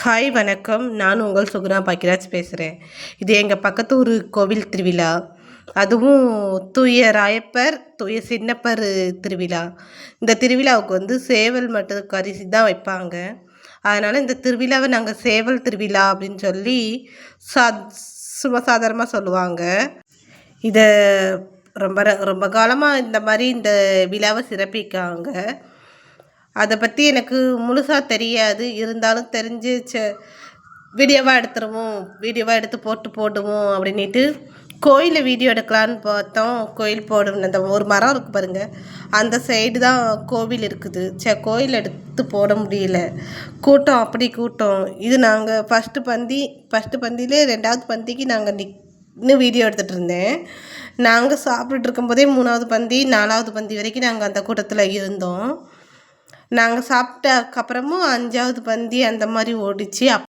Hi வணக்கம். நான் உங்கள் சுகுணா பாக்கியராஜ் பேசுகிறேன். இது எங்கள் பக்கத்து ஊர் கோவில் திருவிழா. அதுவும் தூய ராயப்பர் தூய சின்னப்பர் திருவிழா. இந்த திருவிழாவுக்கு சேவல் மட்டும் கரிசி தான் வைப்பாங்க. அதனால் இந்த திருவிழாவை நாங்கள் சேவல் திருவிழா அப்படின்னு சொல்லி சா சும்மா சாதாரணமாக சொல்லுவாங்க. இதை ரொம்ப ரொம்ப காலமாக இந்த மாதிரி இந்த விழாவை சிறப்பிக்காங்க. அதை பற்றி எனக்கு முழுசாக தெரியாது. இருந்தாலும் தெரிஞ்சு வீடியோவாக எடுத்து போடுவோம் அப்படின்ட்டு கோயிலில் வீடியோ எடுக்கலான்னு பார்த்தோம். கோயில் போடும் அந்த ஒரு மரம் இருக்குது பாருங்கள், அந்த சைடு தான் கோவில் இருக்குது. கோயில் எடுத்து போட முடியல, கூட்டம் அப்படி கூட்டம். இது நாங்கள் ஃபஸ்ட்டு பந்தியிலே 2வது பந்திக்கு நாங்கள் நின்று வீடியோ எடுத்துகிட்டு இருந்தேன். நாங்கள் சாப்பிட்டுட்டு இருக்கும்போதே 3வது பந்தி 4வது பந்தி வரைக்கும் நாங்கள் அந்த கூட்டத்தில் இருந்தோம். நாங்கள் சாப்பிட்டதுக்கப்புறமும் 5வது பந்தி அந்த மாதிரி ஓடிச்சு.